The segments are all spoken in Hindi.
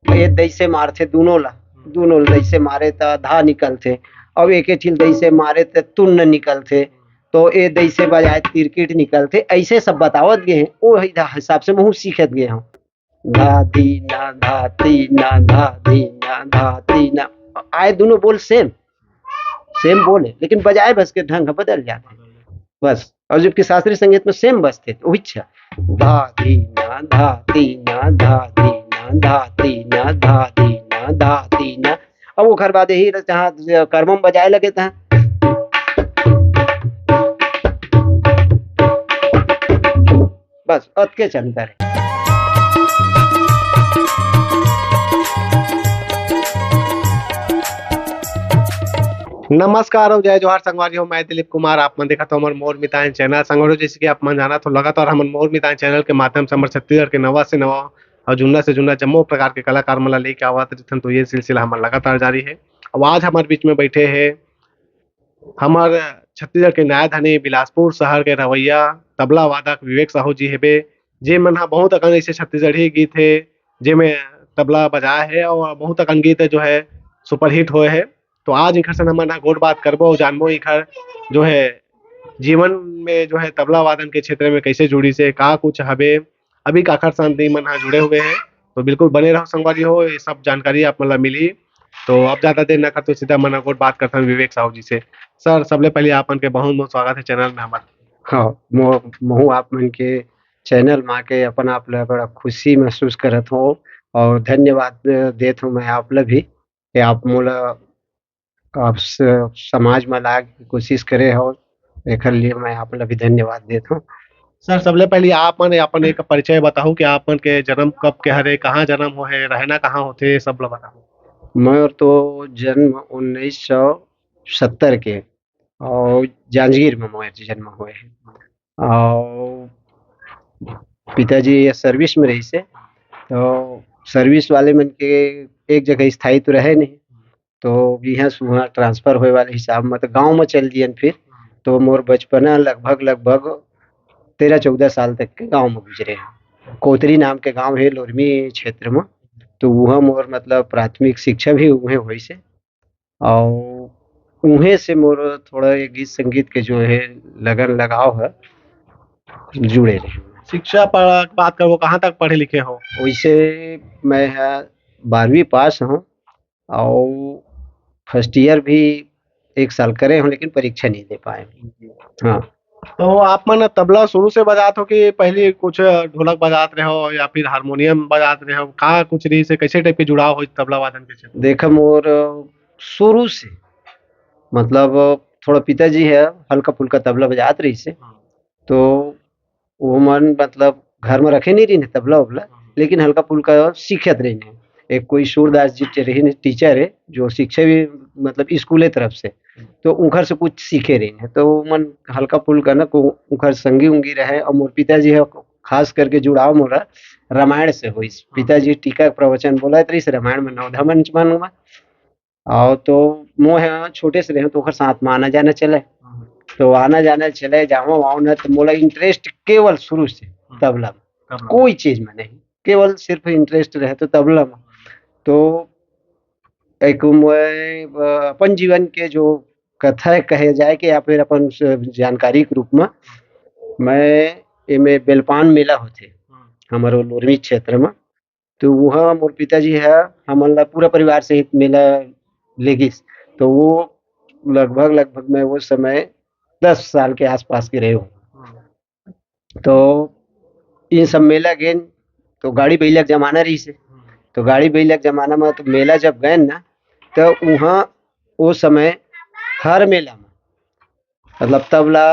ये दई से मारथे दोनों ला दई से मारे त धा निकलथे। अब एक ठिल दई से मारे त तुन्न निकलथे। तो ए दई से बजाए तिरकिट निकलथे। ऐसे सब बतावत गे हैं ओ हिसाब से महू सीखत गे हूँ। धा दीना धा तीना धा दीना धा तीना। आए दोनों बोल सेम बोल है, लेकिन बजाए बस के ढंग बदल जाते बस। और जबकि शास्त्रीय संगीत में सेम बजते तो वही अच्छा। धा दीना धा तीना धा दीना धा तीना धा दीना धा तीना। अब वो घर बाद यही जहाँ कर्मम बजाए लगे था बस अत के चलता रहे। नमस्कार और जय जोहार संगवारी हो। मैं दिलीप कुमार आप मन देखा तो हमारे मोर मितान चैनल संगवारी जैसे कि आप मन जाना तो लगातार हमारे मोर मितान चैनल के माध्यम से हमारे छत्तीसगढ़ के नवा से नवा और जुन्ना से जुन्ना जम्मो प्रकार के कलाकार मला लेके आवत रहते। तो ये सिलसिला हमारा लगातार जारी है। अब आज हमारे बीच में बैठे हैं हमारे छत्तीसगढ़ के न्यायधानी बिलासपुर शहर के रवैया तबला वादक विवेक साहू जी हेबे। जे मन हा बहुत अकन ऐसे छत्तीसगढ़ी गीत है जेमे तबला बजाए है और बहुत अकन गीत है जो है सुपरहिट हुए है। तो आज इखर से हमन गोट बात करबो और जानबो इखर जो है जीवन में जो है तबला वादन के क्षेत्र में कैसे जुड़ी से का कुछ हबे अभी काखर शांति मन हा जुड़े हुए हैं। तो बिल्कुल बने रहो संगवारी हो, ये सब जानकारी आप मतलब मिली। तो अब ज्यादा देर न करते सीधा मन गोट बात करता हूँ विवेक साहू जी से। सर सबले पहले आपन के बहुत बहुत स्वागत है चैनल में हमारे। हाँ महू आप मन के चैनल में आके अपन आप ला बड़ा खुशी महसूस करत हो और धन्यवाद देत हूँ मैं आप ला भी कि आप मोला आप समाज में लाग कोशिश करे हो। एकर लिए मैं आप ला भी धन्यवाद देत हूँ। सर सबले पहले आप मन अपन एक परिचय बताओ कि आप मन के जन्म कब के हरे, कहाँ जन्म हो है, रहना कहाँ होते, सब ला बताओ। मैं तो जन्म 1970 के और जांजगीर में मोर जन्म हुए है और पिताजी सर्विस में रही से। तो सर्विस वाले मन के एक जगह स्थायी तो रहे नहीं। तो यहाँ सुहा ट्रांसफर होए वाले हिसाब में तो गांव में चल दियन फिर। तो मोर बचपना लगभग 13-14 साल तक के गांव में गुजरे हैं। कोतरी नाम के गांव है लोरमी क्षेत्र में। तो वहाँ मोर मतलब प्राथमिक शिक्षा भी उहे हुई से और उहे से मोर थोड़ा ये गीत संगीत के जो है लगन लगाव है जुड़े रहे। शिक्षा पर बात करो कहाँ तक पढ़े लिखे हो। वैसे मैं 12वीं पास हूँ और फर्स्ट ईयर भी 1 साल करे हूँ लेकिन परीक्षा नहीं दे पाए। हाँ तो आप मन तबला शुरू से बजात हो कि पहले कुछ ढोलक बजात रहे हो या फिर हारमोनियम बजात रहे हो, का कुछ रही से कैसे टाइप के जुड़ाव हो तबला वादन के क्षेत्र। देखा मोर शुरू से मतलब थोड़ा पिताजी है हल्का फुल्का तबला बजात रही से। तो वो मन मतलब घर में रखे नहीं रही तबला उबला लेकिन हल्का फुल्का सीखत रही। एक कोई सूरदास जी रही टीचर है जो शिक्षा भी मतलब स्कूल तरफ से। तो उनकर से कुछ सीखे रही है तो मन हल्का फुल्का ना को उनकर संगी उंगी रहे। और मोर पिताजी है खास करके जुड़ाव मोरा रामायण से हुई। पिताजी टीका प्रवचन बोला रही से रामायण में नवधा मंच में और तो मोह छोटे से रहे तो ओकर साथ में आना जाना चले। तो आना जाना चले जाओ वहाँ न तो मोला इंटरेस्ट केवल शुरू से तबला में, कोई चीज में नहीं, केवल सिर्फ इंटरेस्ट रहे तो तबला में। तो एक अपन जीवन के जो कथा कहे जाए कि या फिर अपन जानकारी के रूप में मैं इमे बेलपान मेला होते हमारे लोरमी क्षेत्र में। तो वहाँ मोर पिताजी है हमन ला पूरा परिवार सहित मेला लेगिस। तो वो लगभग मैं वो समय 10 साल के आसपास के रहे हूँ। तो इन सब मेला गए तो गाड़ी बैला के जमाना रही से। तो गाड़ी बैला के जमाना में तो मेला जब गए ना तो वहाँ वो समय हर मेला में मतलब तबला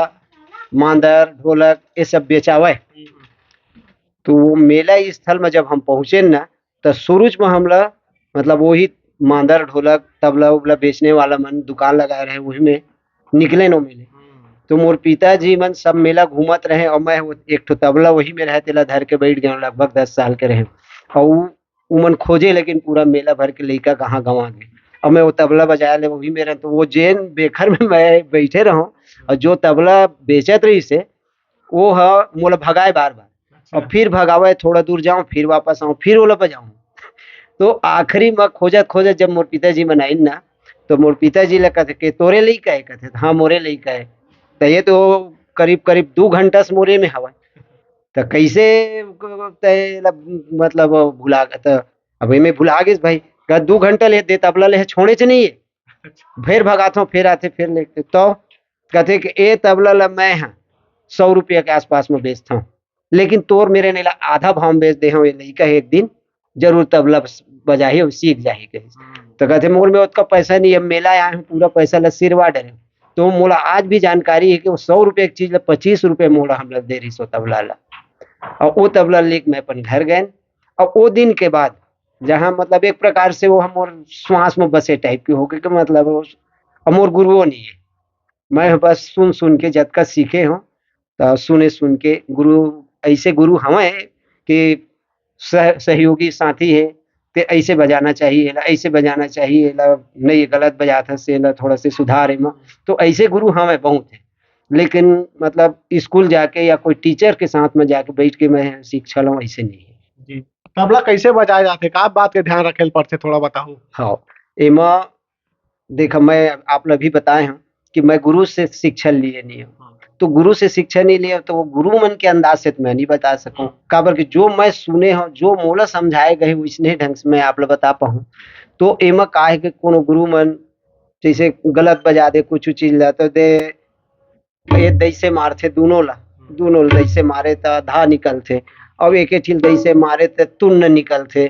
मांदर ढोलक ये सब बेचावे। तो वो मेला स्थल में जब हम पहुँचे ना तो शुरूज में हमला मतलब वही मांदर ढोलक तबला उबला बेचने वाला मन दुकान लगाए रहे वही में निकले न मिले। तो मोर पिताजी मन सब मेला घूमत रहे और मैं एक ठो तबला वही में रहे तेला धर के बैठ गया लगभग 10 साल के रहे। और वो मन खोजे लेकिन पूरा मेला भर के लड़का कहाँ गंवा गए। और मैं वो तबला बजाया ले वही में रहे। तो वो जैन बेखर में मैं बैठे रहूं और जो तबला बेचत रही से वो मोला भगाए बार बार और फिर भगावे थोड़ा दूर जाऊं फिर वापस आऊं फिर ओला बजाऊं। तो आखिरी में खोजत खोजत जब मोर पिताजी मन आइन ना, तो मोर पिताजी ला कहते के तोरे लइका है, कहते हाँ मोरे लइका है। तो ये तो करीब करीब 2 घंटा से मोरे में हवा, तो कैसे तेला मतलब भुला तो अब में भुला गए भाई। कहा 2 घंटा ले दे तबला ले छोड़े च नहीं है, फिर भगाता फिर आते फिर लेते। तो कहते कि ए तबला ला मैं हाँ 100 रुपया के आसपास में बेचता हूँ, लेकिन तोर मेरे ने ला आधा भाव में बेच दे हूँ, ये लड़का एक दिन जरूर तबला बजाही और सीख जाही कहीं। तो कहते मोर में उसका पैसा नहीं है, मेला आया हूँ पूरा पैसा ला सिरवा डरे। तो मोला आज भी जानकारी है कि वो 100 रुपये की चीज ला 25 रुपये मोला हम लोग दे रही सो तबला ला। और वो तबला लेके मैं अपन घर गए। और वो दिन के बाद जहाँ मतलब एक प्रकार से वो हम श्वास में बसे टाइप की हो गए कि मतलब अमोर गुरुओं नहीं है, मैं बस सुन सुन के जब का सीखे हूँ, तो सुने सुन के गुरु ऐसे गुरु हमें कि सहयोगी साथी है, ते ऐसे बजाना चाहिए ऐसे बजाना चाहिए नहीं गलत बजाता से थोड़ा से सुधार है। तो ऐसे गुरु हमें बहुत है, लेकिन मतलब स्कूल जाके या कोई टीचर के साथ में जाके बैठ के मैं सीख चला ऐसे नहीं है जी। तबला कैसे बजाए जाते, का बात के ध्यान रखे पड़ते थोड़ा बताओ। हाँ। एमा देखा मैं आप लोग भी बताए हैं कि मैं गुरु से शिक्षा लिए नहीं हूँ, तो गुरु से शिक्षा नहीं लिया तो वो गुरु मन के अंदाज से तो मैं नहीं बता सकूं। काबर कि जो मैं सुने हूँ जो मोला समझाए गए उसने ढंग से मैं आप लोग बता पाऊँ। तो एमा का है कि कोनो गुरु मन जैसे गलत बजा दे कुछ चीज ला तो दे ये दैसे मारथे दोनों ला दैसे मारे तो धा निकलथे, और एक चीज दैसे मारे तो तुन्न निकलथे,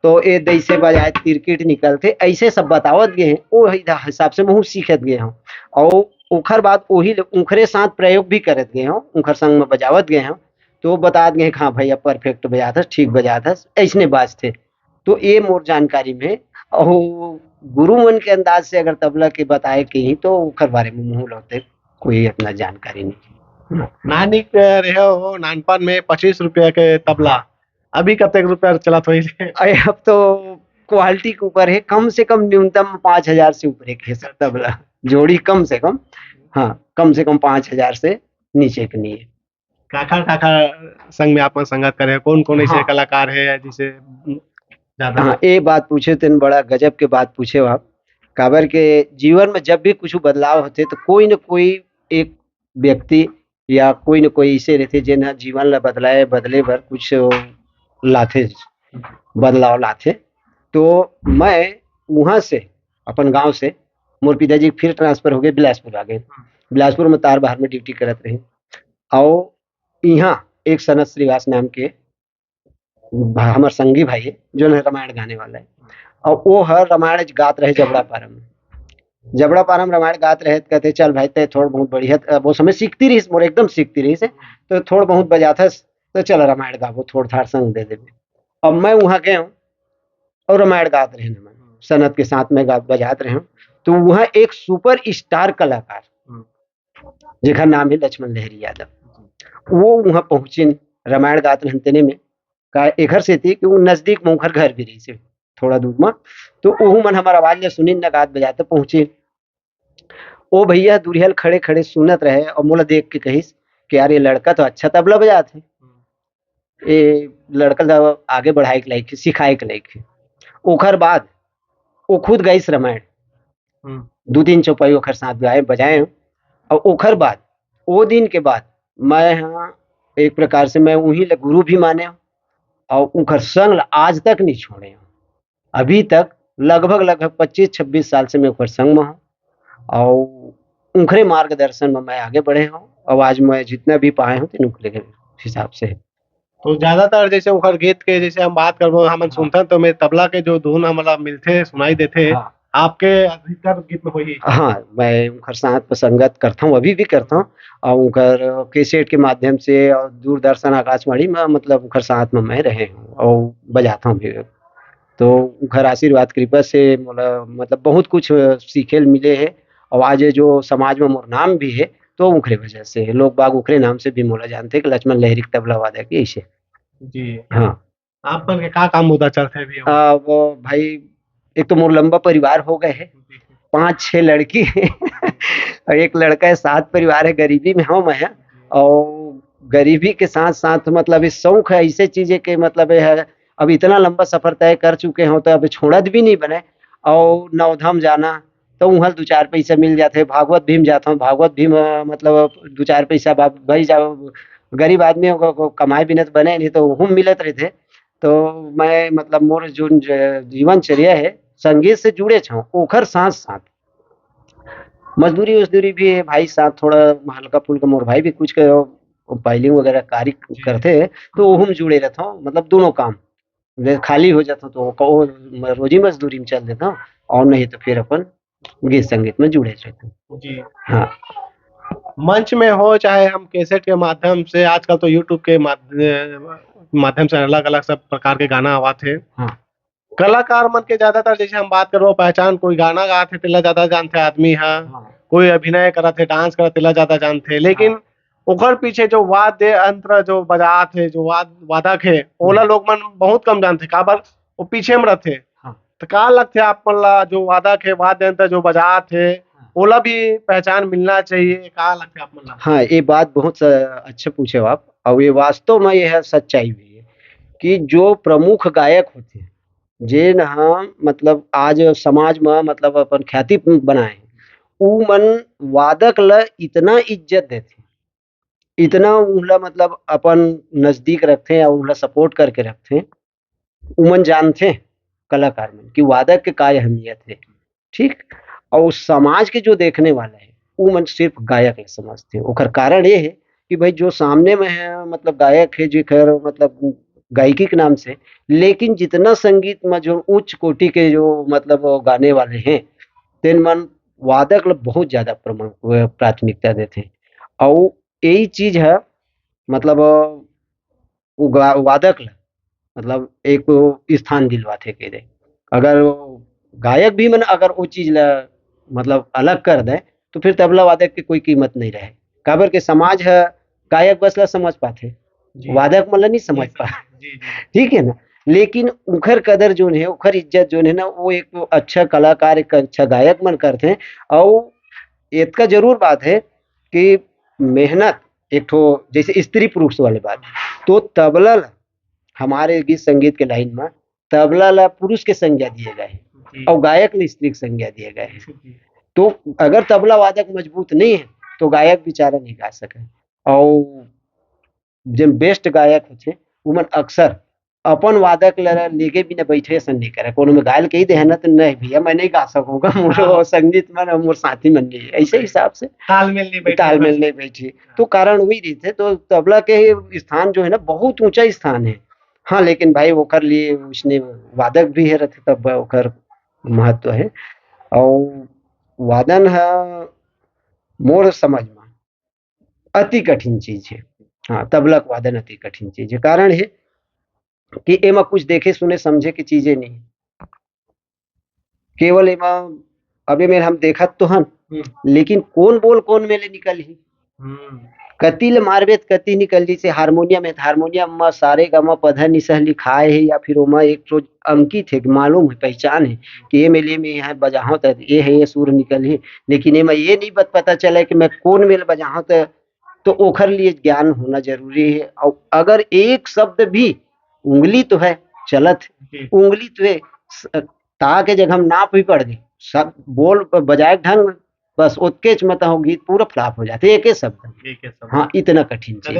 तो ये दैसे बजाए तिरकिट निकलथे, ऐसे सब बतावत गए हैं। वो हिसाब से मैं सीखत गए हूँ। और ओखर बाद वही उखरे साथ प्रयोग भी करत गए हूँ, उखर संग में बजावत गए हूँ। तो बतात गए हाँ भैया परफेक्ट बजाता ठीक बजाता ऐसने बाजथे। तो ये मोर जानकारी में। और गुरु मन के अंदाज से अगर तबला के बताए कहीं तो ओखर बारे में मुँह लौटे कोई अपना जानकारी नहीं। नानी रहे हो नानपन में 25 रुपया के तबला, अभी कते रुपया चला तो अरे अब तो क्वालिटी के ऊपर है, कम से कम न्यूनतम 5,000 से ऊपर एक है सब तबला जोड़ी, कम से कम। हाँ कम से कम 5,000 से नीचे के नहीं है। काका काका संग में आप संगत करे, कौन कौन ऐसे हाँ। कलाकार है जिसे ज्यादा। हाँ ये बात पूछे तेन बड़ा गजब के बात पूछे हो आप। काबर के जीवन में जब भी कुछ बदलाव होते तो कोई न कोई एक व्यक्ति या कोई न कोई ऐसे रहते जिन्हें जीवन ला बदलाए बदले भर कुछ लाथे बदलाव लाथे। तो मैं वहाँ से अपन गांव से मोर पिताजी फिर ट्रांसफर हो गए बिलासपुर आ गए। बिलासपुर में तार बाहर में ड्यूटी करत रहे। और यहाँ एक सनत श्रीवास नाम के हमारे संगी भाई है जो न रामायण गाने वाला है, और वो हर रामायण गात रहे जबड़ा पारम रामायण गात रहे। कहते चल भाई ते थोड़ा बहुत बढ़िया वो समय सीखती रही मोर एकदम सीखती रही से, तो थोड़ा बहुत बजाता तो चल रामायण गाबो थोड़ा थार संग दे देवे। अब मैं वहाँ गए हूँ और रामायण गात रहे मैं सनत के साथ में बजात रहे हूँ। तो वहाँ एक सुपर स्टार कलाकार जिसका नाम है लक्ष्मण लहरी यादव, वो वहाँ पहुंचे रामायण गात रहते में का एकर से थी कि वो नजदीक मुखर घर भी रही से थोड़ा दूर में। तो ओहू मन हमारा आवाज ले सुनी न गात बजाते पहुंचे। ओ भैया दूरियल खड़े खड़े सुनत रहे और मोला देख के कहिस कि यार ये लड़का तो अच्छा तबला बजाते, ये लड़का तो आगे बढ़ाए के लायक सिखाए के लायक। ओखर बाद वो खुद गईस रामायण 2-3 चौपाई ओखर साथ गाए बजाए। और ओखर बाद वो दिन के बाद मैं हाँ एक प्रकार से मैं वही गुरु भी माने हूँ और उनकर संग आज तक नहीं छोड़े हूँ। अभी तक लगभग 25-26 साल से मैं उनकर संग में हूँ और उनके मार्गदर्शन में मैं आगे बढ़े हूँ। और आज मैं जितना भी पाए हूँ तो उनके हिसाब से। तो ज्यादातर जैसे उखर गीत के जैसे हम बात करबो हम सुनते तो मैं तबला के जो धुन हमला मिलते सुनाई देते आपके अधिकतर गीत में होई। हाँ मैं उनकर साथ पर संगत करता हूँ, अभी भी करता हूँ। और उनकर कैसेट के माध्यम से और दूरदर्शन आकाशवाणी में मतलब उनकर साथ में मैं रहे हूँ और बजाता हूँ भी। तो उनकर आशीर्वाद कृपा से मतलब बहुत कुछ सीखे मिले है। और आज जो समाज में मोर नाम भी है तो उनके वजह से लोग बाग उखरे नाम से भी मोला जानते हैं कि लक्ष्मण लहरी तबला वादक ऐसे। जी हाँ आप पर के का काम मुद्दा चलते भी वो भाई एक तो मोर लंबा परिवार हो गए है, 5-6 लड़की है और एक लड़का है, 7 परिवार है। गरीबी में हूँ मैं, और गरीबी के साथ साथ मतलब इस शौक है ऐसे चीजें के मतलब है अब इतना लंबा सफर तय कर चुके हो तो अब छोड़त भी नहीं बने। और नवधाम जाना तो वहाँ 2-4 पैसा मिल जाते, भागवत भीम जाता हूँ, भागवत भीम मतलब 2-4 पैसा भाई जाओ, गरीब आदमी को कमाए बिना तो बने नहीं, तो वहू मिलत रहे थे। तो मैं मतलब मोर जो जीवनचर्या है संगीत से जुड़े छो, ओखर साथ साथ मजदूरी उजदूरी भी है भाई साथ, थोड़ा हल्का फुल्का मोर भाई भी कुछ फाइलिंग वगैरह कार्य करते हैं, तो वो हम जुड़े रहता हूँ, मतलब दोनों काम खाली हो जाता हूँ तो रोजी मजदूरी में चल देता हूँ, और नहीं तो फिर अपन गीत संगीत में जुड़े रहते हैं। जी। हाँ मंच में हो चाहे हम कैसेट के माध्यम से, आजकल तो यूट्यूब के माध्यम से अलग अलग सब प्रकार के गाना आवाते हैं। हाँ कलाकार मन के ज्यादातर जैसे हम बात करो पहचान, कोई गाना गाते तेला ज्यादा जानते आदमी है, हाँ कोई अभिनय करते डांस करते तेला ज्यादा जानते, लेकिन ओकर पीछे जो वाद्य यंत्र जो बजात है, जो वादक है, ओला लोग मन बहुत कम जानते, काबर वो पीछे में रहते। हाँ तो का लगते आप मन ला जो वादक है, वाद्य यंत्र जो बजात है, ओला भी पहचान मिलना चाहिए, का लगते आप मन ला? हाँ, ये बात बहुत अच्छा पूछे हो आप, और ये वास्तव में यह सच्चाई भी है कि जो प्रमुख गायक होते हैं जिन हम मतलब आज समाज में मतलब अपन ख्याति बनाए हैं, ऊ मन वादक ल इतना इज्जत देते, इतना उनला मतलब अपन नजदीक रखते हैं और उनला सपोर्ट करके रखते हैं, उमन जानते हैं कलाकार में कि वादक के काय अहमियत है, ठीक। और समाज के जो देखने वाला है वो मन सिर्फ गायक ले समझते हैं, ओकर कारण ये है कि भाई जो सामने में है मतलब गायक है जो खैर मतलब गायकी के नाम से, लेकिन जितना संगीत में जो उच्च कोटि के जो मतलब गाने वाले हैं तेन मन वादक लोग बहुत ज्यादा प्राथमिकता देते हैं। और यही चीज है मतलब वो वादक ला मतलब एक स्थान दिलवाते के दे, अगर गायक भी मन अगर वो चीज ला मतलब अलग कर दे तो फिर तबला वादक की कोई कीमत नहीं रहे, काबर के समाज है गायक बस ला समझ पाते, वादक मन ला नहीं समझ पा। ठीक है ना, लेकिन उखर कदर जो है उखर इज्जत जो है ना वो एक अच्छा कलाकार एक अच्छा गायक मन करते हैं। और इसका जरूर बात है कि मेहनत एक ठो जैसे स्त्री पुरुष वाली बात, तो तबला ला हमारे गीत संगीत के लाइन में तबला ला पुरुष के संज्ञा दिए गए हैं और गायक ने स्त्री की संज्ञा दिए गए हैं। तो अगर तबला वादक मजबूत नहीं है तो गायक बेचारा नहीं गा सके। और जब बेस्ट गायक होते उमन अक्सर अपन वादक ला लेके भी न बैठे ऐसा नहीं करे, कोनो में गायल के ही देना तो नहीं भैया मैं नहीं गा सकूंगा, मोर संगीत में मोर साथी मन नहीं है, ऐसे हिसाब से तालमेल नहीं बैठी, तो कारण वही रहते। तो तबला के स्थान जो है ना बहुत ऊंचा स्थान है। हाँ लेकिन भाई वो कर लिए उसने वादक भी है रहते तब ओकर महत्व है। और वादन है मोर समझ में अति कठिन चीज है। हाँ तबला का वादन अति कठिन चीज है, कारण है कि एमा कुछ देखे सुने समझे की चीजें नहीं, केवल एमा अबे में हम देखत तो हन लेकिन कौन बोल कौन मेले निकल ही, कति ले मारबेत कति निकल जैसे हारमोनियम है, हारमोनियम में सारे गमा पधा निसह लिखाए है या फिर ओमा एक तो अंकित है मालूम है पहचान है कि ये मेले में यहाँ बजाहो तो ये है ये सुर निकल ही, लेकिन एमा ये नहीं पता चला कि मैं कौन मेल बजाहो तो ओखर लिए ज्ञान होना जरूरी है। और अगर एक शब्द भी उंगली तो है चलत उंगली तो है ता के जगह हम नाप भी पड़ गए सब बोल बजाए ढंग बस उत्केच मत हो गीत पूरा फ्लॉप हो जाते एक ही शब्द। हाँ इतना कठिन चीज।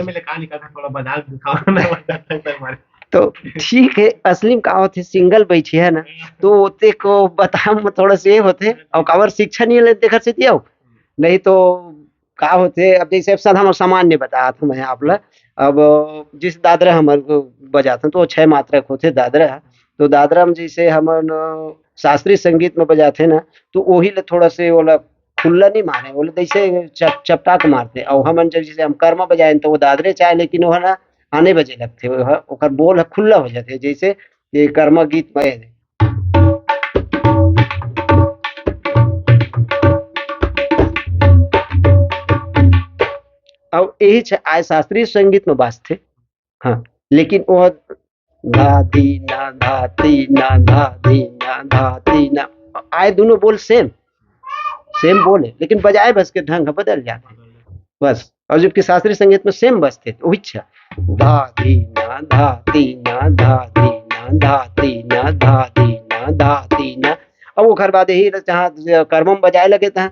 तो ठीक है असली में का होते सिंगल बैठी है ना तो ओते को बता थोड़ा से होते और कावर शिक्षा नहीं ले देखा से दियो नहीं तो का होते। अब जैसे सब हम सामान्य बता था मैं आप ला, अब जिस दादरा हमारे बजाते तो 6 मात्रक होते दादरा, तो दादरा में जैसे हम शास्त्रीय संगीत में बजाते ना तो वही ले थोड़ा से बोला खुल्ला नहीं मारे बोले जैसे चपटा के मारते, और हम जैसे हम कर्मा बजाए तो वो दादरे चाहे लेकिन वो ना आने बजे लगते ओकर बोल खुल्ला हो जाते जैसे ये कर्मा गीत में। अब यही आय शास्त्रीय संगीत में बाजते हाँ, लेकिन वो धा धी ना धा ती ना धा धी ना धा ती ना आए दोनों बोल सेम बोल है लेकिन बजाए बस के ढंग बदल जाते बस। और जबकि शास्त्रीय संगीत में सेम बजते तो अच्छा धा धी ना धा ती ना धा धी धा तीना धा तीना धा तीना। अब ओकर बाद यही जहाँ कर्मम बजाए लगे थे,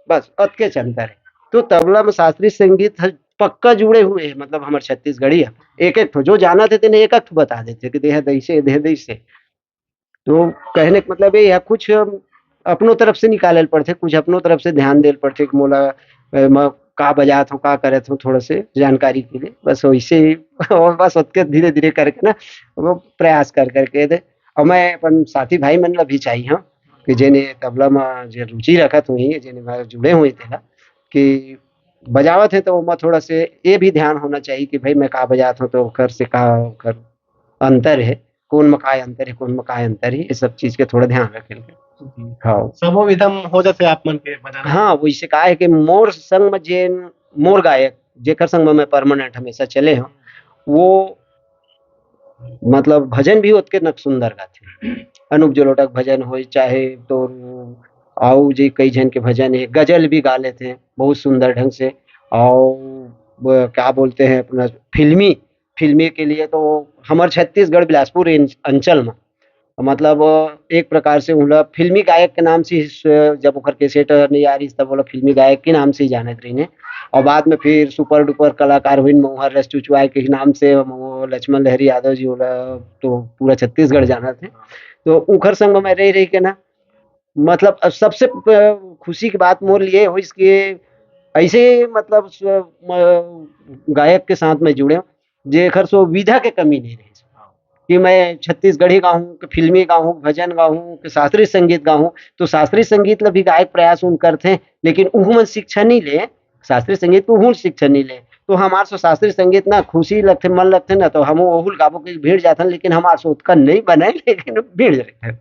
बस अतके चलता रहे। तो तबला में शास्त्रीय संगीत पक्का जुड़े हुए हैं, मतलब हमारे छत्तीसगढ़ी एक एक जो जाना थे तेने एक एक बता देते कि देह दैसे देह दैसे। तो कहने का मतलब ये है कुछ अपनों तरफ से निकाले पड़ते, कुछ अपनों तरफ से ध्यान दे पड़ते कि मोला मैं का बजात हूँ का करत हूँ थोड़ा से जानकारी के लिए, बस वैसे ही और बस उसके धीरे धीरे करके ना वो प्रयास कर करके दे। और मैं अपन साथी भाई मन ला भी चाहिए हूँ कि जेने तबला में जे रुचि रखत हुई जेने मैं जुड़े हुए थे ना कि बजावत है तो ओमा थोड़ा से ये भी ध्यान होना चाहिए कि भाई मैं का बजात हूँ तो ओकर से का ओकर अंतर है, कौन में काय अंतर है कौन में काय अंतर है, ये सब चीज के थोड़ा ध्यान रखे। हाँ सबो विधम हो जाते आप मन के बजाना। हाँ वैसे का है कि मोर संग में जेन मोर गायक जेकर संग में मैं परमानेंट हमेशा चले हूँ वो मतलब भजन भी उतके नक सुंदर गाथे। अनूप जलोटा के भजन हो चाहे तो आओ जी कई जन के भजन है, गजल भी गा लेते हैं बहुत सुंदर ढंग से। और क्या बोलते हैं अपना फिल्मी फिल्मी के लिए तो हमारे छत्तीसगढ़ बिलासपुर अंचल में मतलब एक प्रकार से उला फिल्मी गायक के नाम से जब ओकर कैसेट नहीं आ रही तब बोला फिल्मी गायक के नाम से ही जानत रही ने। और बाद में फिर सुपर डुपर कलाकार हुई मोहर रस चुचुआए के नाम से वो लक्ष्मण लहरी यादव जी बोला तो पूरा छत्तीसगढ़ जाना थे। तो उखर संग में मैं रह रही के ना मतलब सबसे खुशी की बात मोर लिए हो इसके ऐसे मतलब गायक के साथ में जुड़े जेकर सो विधा के कमी नहीं रही कि मैं छत्तीसगढ़ी गाऊँ कि फिल्मी गाऊँ भजन गाऊँ कि शास्त्रीय संगीत गाऊँ। तो शास्त्रीय संगीत ला भी गायक प्रयास उन करते हैं लेकिन उहू में शिक्षा नहीं ले, शास्त्रीय संगीत को उहू शिक्षा नहीं ले। तो हमारे सो शास्त्रीय संगीत ना खुशी लगते मन लगते ना तो हम ओहुल गाबो के भीड़ जाते लेकिन हमारे सो उत्का नहीं बने लेकिन भीड़ जाते।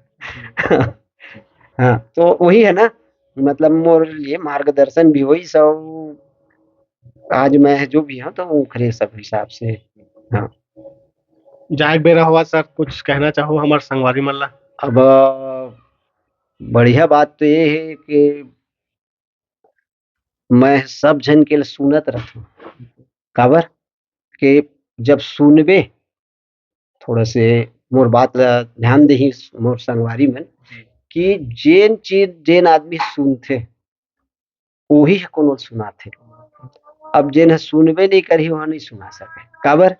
हाँ तो वही है ना मतलब मोर लिए मार्गदर्शन भी वही सब आज मैं जो भी हूँ तो वो खरे सब हिसाब से। हाँ जाए बेरा हुआ सर कुछ कहना चाहो हमारे संगवारी मन ला। अब बढ़िया बात तो ये है कि मैं सब जन के लिए सुनत रहूं काबर के जब सुनबे थोड़ा से मोर बात ला ध्यान दही मोर संगवारी मन कि जेन चीज जेन आदमी सुनथे वही कोनो सुनाथे। अब जेन सुनबे नहीं करी वह नहीं सुना सके काबर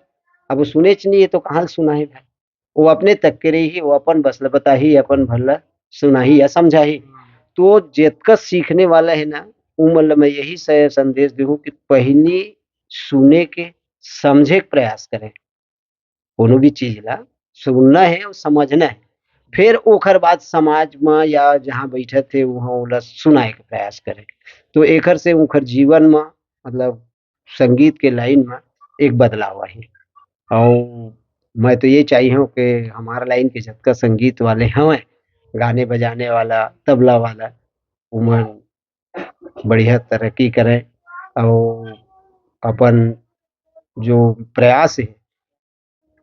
अब वो सुने च नहीं है तो कहाँ सुना है भाई। वो अपने तक के रही वो अपन बस बता ही अपन भला सुना ही या समझा ही। तो जितना सीखने वाला है ना वो मतलब मैं यही संदेश दूँ कि पहली सुने के समझे के प्रयास करें कोनो भी चीज ला सुनना है और समझना है फिर ओकर बाद समाज में या जहाँ बैठे थे वहाँ ओला सुनाए के प्रयास करें। तो एकर से ओकर जीवन में मतलब संगीत के लाइन में एक बदलाव आई। और मैं तो ये चाहिए हूँ कि हमारा लाइन के जितना संगीत वाले हैं गाने बजाने वाला तबला वाला उमन बढ़िया तरक्की करें और अपन जो प्रयास है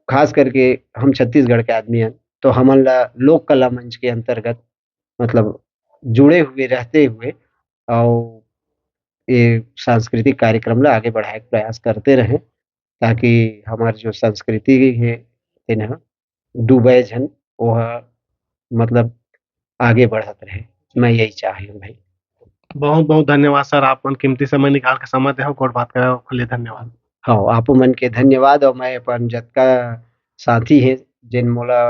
खास करके हम छत्तीसगढ़ के आदमी हैं तो हमन ला लोक कला मंच के अंतर्गत मतलब जुड़े हुए रहते हुए और ये सांस्कृतिक कार्यक्रम ला आगे बढ़ाए के प्रयास करते रहें ताकि हमारी जो संस्कृति है इन्हें डूबे जन वह मतलब आगे बढ़त रहे। मैं यही चाहिए भाई। बहुत बहुत धन्यवाद सर आप मन कीमती समय निकाल के समय दे और बात करे के लिए धन्यवाद। हाँ आप मन के धन्यवाद और मैं अपन जतका साथी है जिन मोला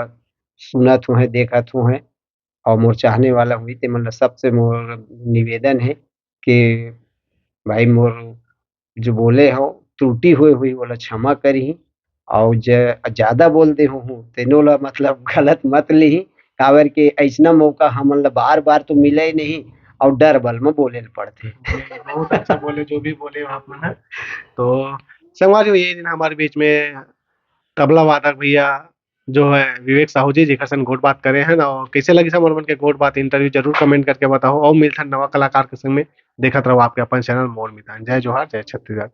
सुनत हुए देखत हुए और मोर चाहने वाला हुई ते मतलब सबसे मोर निवेदन है कि भाई मोर जो बोले हो त्रुटि हुई बोला क्षमा करी और ज्यादा बोल दे हूँ तेनो ला मतलब गलत मत ली काबर के ऐसना मौका हमन ला बार बार तो मिले ही नहीं और डर बल में बोले पड़ते। बहुत अच्छा बोले जो भी बोले आप मन। तो संगवारी ये दिन हमारे बीच में तबला वादक भैया जो है विवेक साहू जी जेकर संग गोट बात करे हैं और कैसे लगी सब मन के गोट बात इंटरव्यू जरूर कमेंट करके बताओ और मिलता नवा कलाकार के संग में देखत रहो आपके अपन चैनल मोर मितान। जय जोहार जय छत्तीसगढ़।